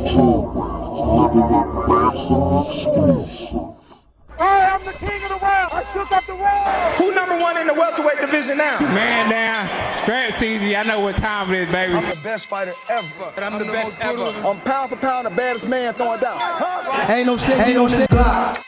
I'm the king of the world. I shook up the world. Who number one in the welterweight division now? Man down, straps easy. I know what time it is, baby. I'm the best fighter ever. I'm the best ever. I'm pound for pound the baddest man throwing down. Ain't no safety on this block.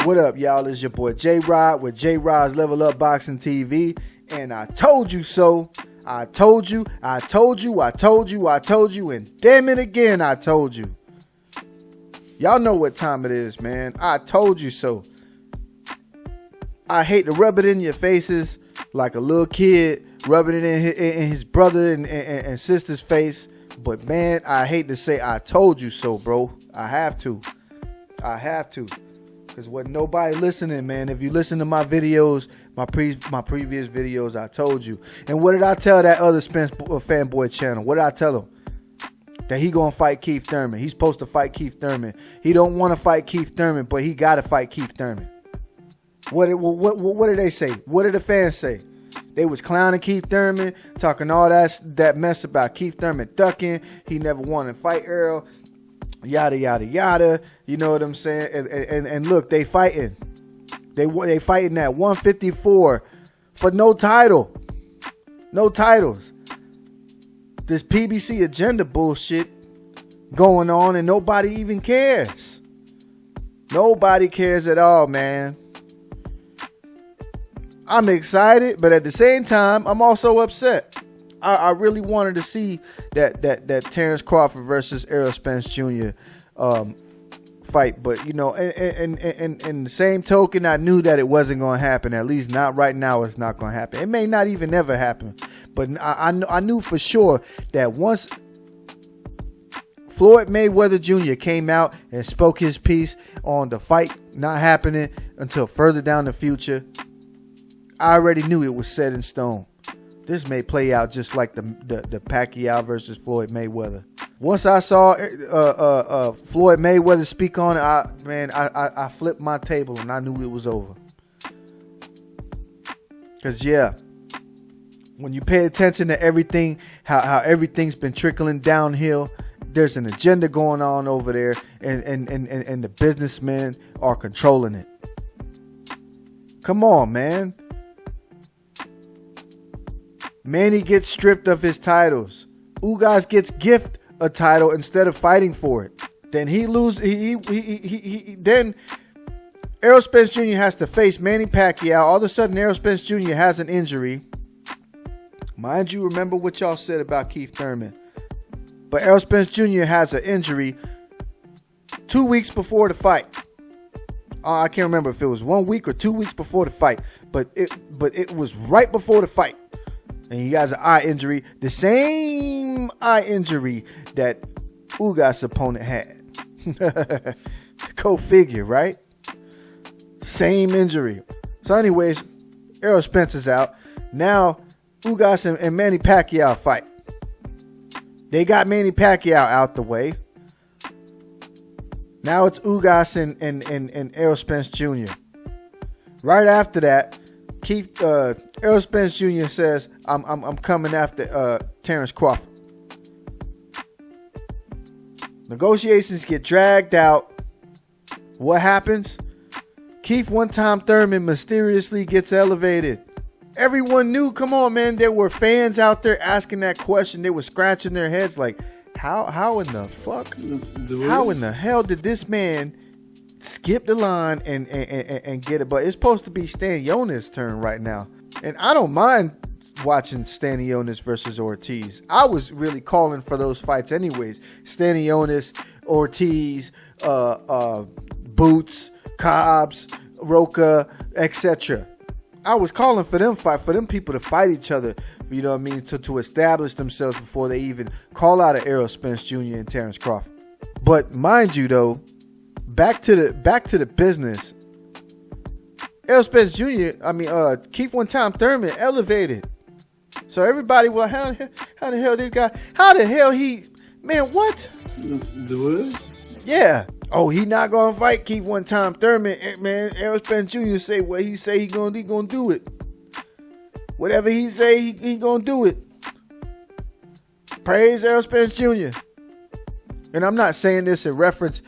What up, y'all? It's your boy J-Rod with J-Rod's Level Up Boxing TV. And I told you so. I told you, and damn it again, I told you. Y'all know what time it is, man. I told you so. I hate to rub it in your faces like a little kid rubbing it in his brother and sister's face. But, man, I hate to say I told you so, bro. I have to. Because wasn't nobody listening, man. If you listen to my videos, my previous videos, I told you. And what did I tell that other Spence fanboy channel? What did I tell him? That he gonna fight Keith Thurman. He's supposed to fight Keith Thurman. He don't want to fight Keith Thurman, but he got to fight Keith Thurman. What did they say? What did the fans say? They was clowning Keith Thurman, talking all that mess about Keith Thurman ducking. He never wanted to fight Errol. Yada yada yada, you know what I'm saying? And look, they fighting. They fighting at 154 for no title, no titles. This PBC agenda bullshit going on, and nobody even cares. Nobody cares at all, man. I'm excited, but at the same time, I'm also upset. I really wanted to see that Terrence Crawford versus Errol Spence Jr. Fight, but you know, in the same token, I knew that it wasn't going to happen. At least not right now. It's not going to happen. It may not even ever happen, but I knew for sure that once Floyd Mayweather Jr. came out and spoke his piece on the fight not happening until further down the future, I already knew it was set in stone. This may play out just like the Pacquiao versus Floyd Mayweather. Once I saw Floyd Mayweather speak on it, I flipped my table and I knew it was over. Because, yeah, when you pay attention to everything, how everything's been trickling downhill, there's an agenda going on over there, and the businessmen are controlling it. Come on, man. Manny gets stripped of his titles. Ugas gets gift a title instead of fighting for it. Then he loses. Then Errol Spence Jr. has to face Manny Pacquiao. All of a sudden, Errol Spence Jr. has an injury. Mind you, remember what y'all said about Keith Thurman. But Errol Spence Jr. has an injury 2 weeks before the fight. I can't remember if it was 1 week or 2 weeks before the fight, but it was right before the fight. And he has an eye injury, the same eye injury that Ugas' opponent had. Go figure, right? Same injury. So anyways, Errol Spence is out. Now, Ugas and Manny Pacquiao fight. They got Manny Pacquiao out the way. Now it's Ugas and Errol Spence Jr. Right after that, Errol Spence Jr. says, I'm coming after Terrence Crawford. Negotiations get dragged out. What happens? Keith One-Time Thurman mysteriously gets elevated. Everyone knew. Come on, man. There were fans out there asking that question. They were scratching their heads like, how in the fuck? How in the hell did this man skip the line and get it? But it's supposed to be Stanionis' turn right now. And I don't mind watching Stanionis versus Ortiz. I was really calling for those fights anyways. Stanionis, Ortiz, Boots, Cobbs, Roca, etc. I was calling for them people to fight each other, you know what I mean, to establish themselves before they even call out an Errol Spence Jr. and Terrence Crawford. But mind you, though, back to the business. Errol Spence Jr. Keith Thurman elevated. So everybody, well, how the hell this guy? How the hell he? Man, what? Do it? Yeah. Oh, he not gonna fight Keith Thurman. Man, Errol Spence Jr. say what he say he gonna do it. Whatever he say he gonna do it. Praise Errol Spence Jr. And I'm not saying this in reference,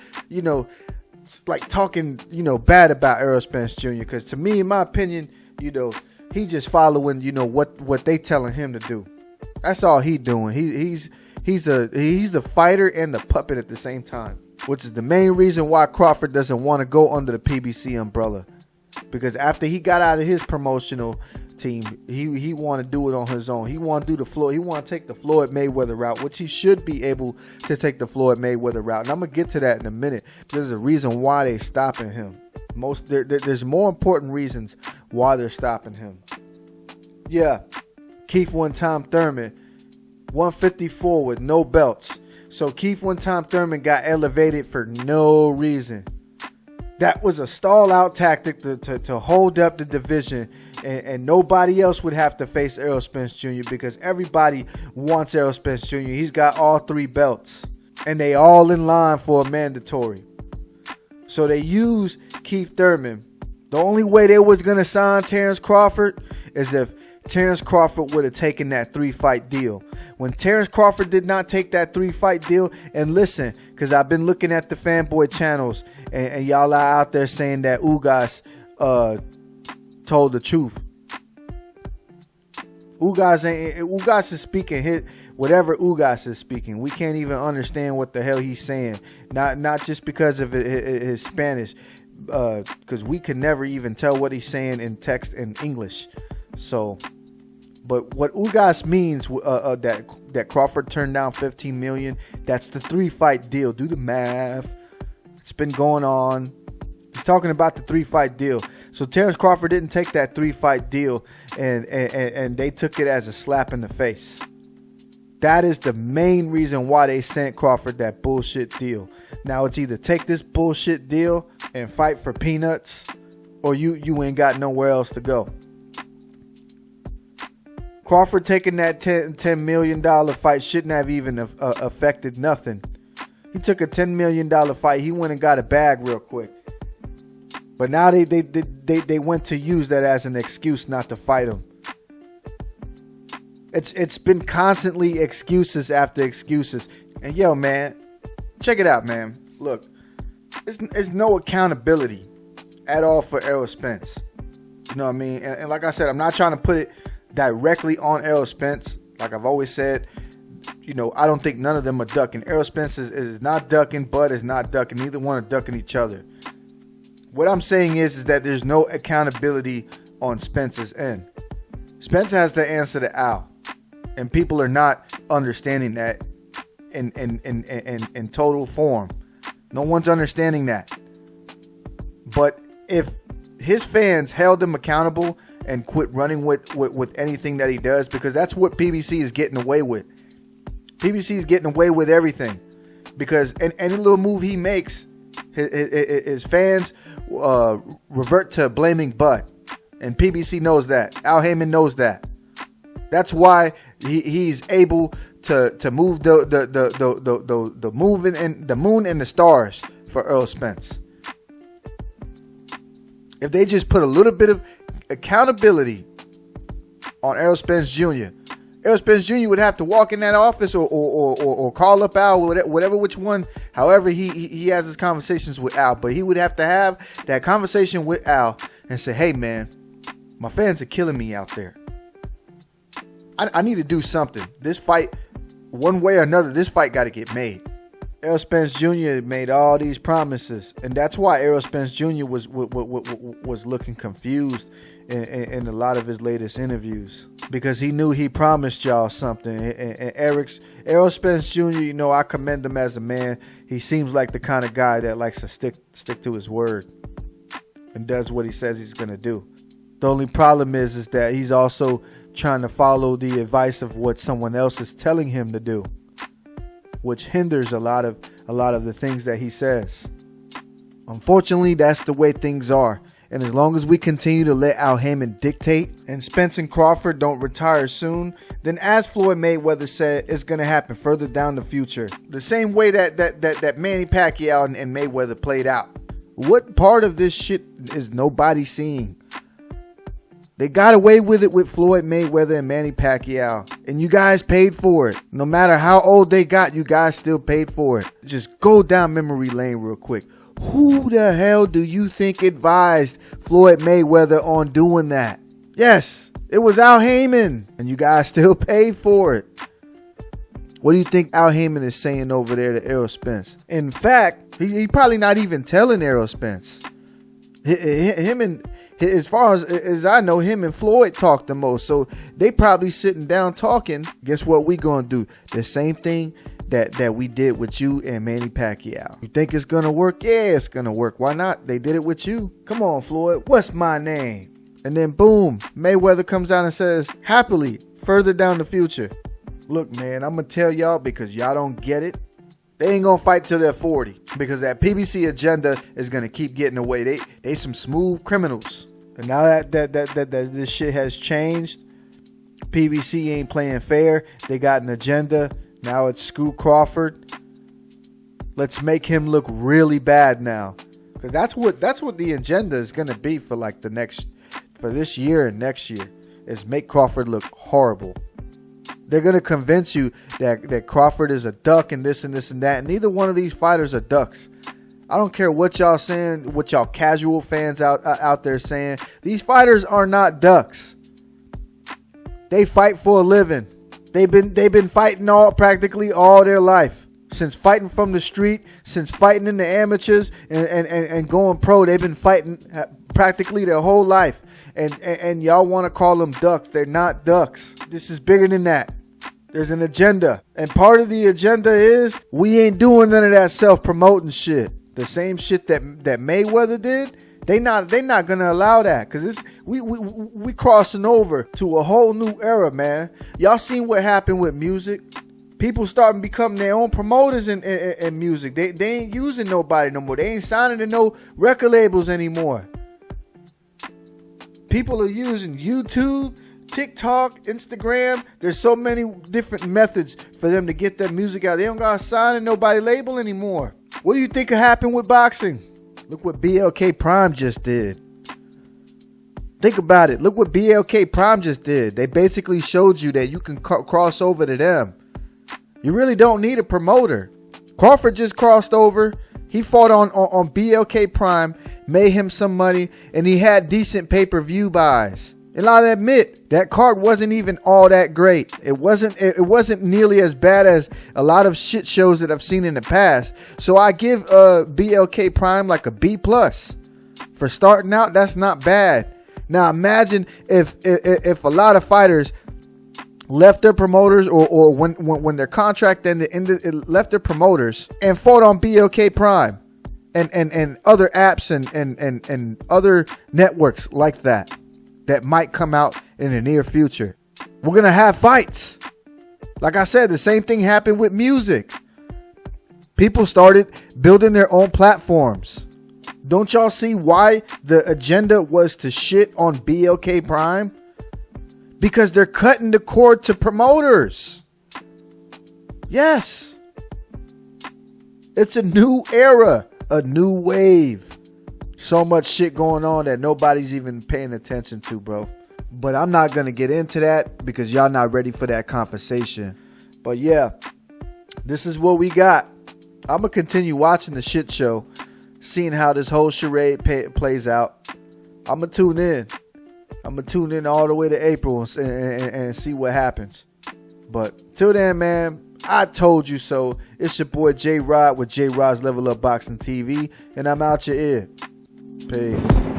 like talking, bad about Errol Spence Jr. Because to me, in my opinion, he just following, what they telling him to do. That's all he doing. He's the fighter and the puppet at the same time, which is the main reason why Crawford doesn't want to go under the PBC umbrella. Because after he got out of his promotional team, he want to do it on his own. He want to do he want to take the Floyd Mayweather route, which he should be able to take the Floyd Mayweather route. And I'm gonna get to that in a minute. There's a reason why they stopping him. There's more important reasons why they're stopping him. Yeah, Keith Thurman, 154 with no belts. So Keith Thurman got elevated for no reason. That was a stall out tactic to hold up the division, and nobody else would have to face Errol Spence Jr. because everybody wants Errol Spence Jr. He's got all 3 belts, and they all in line for a mandatory. So they use Keith Thurman. The only way they was going to sign Terrence Crawford is if Terrence Crawford would have taken that 3-fight deal. When Terrence Crawford did not take that 3-fight deal, and listen, because I've been looking at the fanboy channels, and y'all are out there saying that Ugas told the truth. Ugas is speaking whatever Ugas is speaking. We can't even understand what the hell he's saying. Not just because of his Spanish, because we could never even tell what he's saying in text in English. So, but what Ugas means that Crawford turned down $15 million. That's the 3-fight deal. Do the math. It's been going on. He's talking about the 3-fight deal. So Terrence Crawford didn't take that 3-fight deal, and they took it as a slap in the face. That is the main reason why they sent Crawford that bullshit deal. Now it's either take this bullshit deal and fight for peanuts, or you ain't got nowhere else to go. Crawford taking that $10 million fight shouldn't have even affected nothing. He took a $10 million fight. He went and got a bag real quick. But now they went to use that as an excuse not to fight him. It's been constantly excuses after excuses. And yo, man, check it out, man. Look, there's no accountability at all for Errol Spence. You know what I mean? And like I said, I'm not trying to put it directly on Errol Spence. Like I've always said, I don't think none of them are ducking. Errol Spence is not ducking. Bud is not ducking. Neither one are ducking each other. What I'm saying is that there's no accountability on Spence's end. Spence has to answer to Al. And people are not understanding that in total form. No one's understanding that. But if his fans held him accountable and quit running with anything that he does, because that's what PBC is getting away with. PBC is getting away with everything. Because any little move he makes, his fans revert to blaming Bud. And PBC knows that. Al Haymon knows that. That's why he's able to move the moon and the stars for Errol Spence. If they just put a little bit of accountability on Errol Spence Jr., Errol Spence Jr. would have to walk in that office or call up Al, whatever which one, however he has his conversations with Al. But he would have to have that conversation with Al and say, hey, man, my fans are killing me out there. I need to do something. This fight, one way or another, this fight got to get made. Errol Spence Jr. made all these promises, and that's why Errol Spence Jr. was looking confused in a lot of his latest interviews, because he knew he promised y'all something. And Errol Spence Jr., I commend him as a man. He seems like the kind of guy that likes to stick to his word and does what he says he's gonna do. The only problem is that he's also trying to follow the advice of what someone else is telling him to do, which hinders a lot of the things that he says. Unfortunately, that's the way things are. And as long as we continue to let Al Haymon dictate and Spence and Crawford don't retire soon, then as Floyd Mayweather said, it's going to happen further down the future. The same way that Manny Pacquiao and Mayweather played out. What part of this shit is nobody seeing? They got away with it with Floyd Mayweather and Manny Pacquiao. And you guys paid for it. No matter how old they got, you guys still paid for it. Just go down memory lane real quick. Who the hell do you think advised Floyd Mayweather on doing that? Yes, it was Al Haymon. And you guys still paid for it. What do you think Al Haymon is saying over there to Errol Spence? In fact, he probably not even telling Errol Spence. Him and, as far as I know, him and Floyd talk the most. So they probably sitting down talking. Guess what we gonna do? The same thing that we did with you and Manny Pacquiao. You think it's gonna work? Yeah, it's gonna work. Why not? They did it with you. Come on, Floyd. What's my name? And then boom, Mayweather comes out and says, happily, further down the future. Look, man, I'm gonna tell y'all because y'all don't get it. They ain't gonna fight till they're 40 because that PBC agenda is gonna keep getting away. They some smooth criminals. And now that this shit has changed, PBC ain't playing fair. They got an agenda. Now it's screw Crawford. Let's make him look really bad now, because that's what the agenda is gonna be for like for this year and next year, is make Crawford look horrible. They're gonna convince you that Crawford is a duck and this and this and that, and neither one of these fighters are ducks. I don't care what y'all saying, what y'all casual fans out there saying. These fighters are not ducks. They fight for a living. They've been fighting practically all their life. Since fighting from the street, since fighting in the amateurs and going pro, they've been fighting practically their whole life. And y'all want to call them ducks. They're not ducks. This is bigger than that. There's an agenda. And part of the agenda is we ain't doing none of that self-promoting shit. The same shit that Mayweather did. They not gonna allow that, because we crossing over to a whole new era, man. Y'all seen what happened with music? People starting becoming their own promoters in music. They ain't using nobody no more. They ain't signing to no record labels anymore. People are using YouTube, TikTok, Instagram. There's so many different methods for them to get their music out. They don't gotta sign to nobody label anymore. What do you think could happen with boxing? Look what BLK Prime just did. Think about it. Look what BLK Prime just did. They basically showed you that you can cross over to them. You really don't need a promoter. Crawford just crossed over. He fought on BLK Prime, made him some money, and he had decent pay-per-view buys. And I'll admit, that card wasn't even all that great. It wasn't nearly as bad as a lot of shit shows that I've seen in the past. So I give BLK Prime like a B+. For starting out, that's not bad. Now imagine if a lot of fighters left their promoters or when their contract ended, left their promoters and fought on BLK Prime and other apps and other networks like that might come out in the near future. We're going to have fights. Like I said, the same thing happened with music. People started building their own platforms. Don't y'all see why the agenda was to shit on BLK Prime? Because they're cutting the cord to promoters. Yes. It's a new era, a new wave. So much shit going on that nobody's even paying attention to, bro. But I'm not going to get into that because y'all not ready for that conversation. But yeah, this is what we got. I'm going to continue watching the shit show, seeing how this whole charade plays out. I'm going to tune in. I'm going to tune in all the way to April and see what happens. But till then, man, I told you so. It's your boy J Rod with J Rod's Level Up Boxing TV, and I'm out your ear. Peace.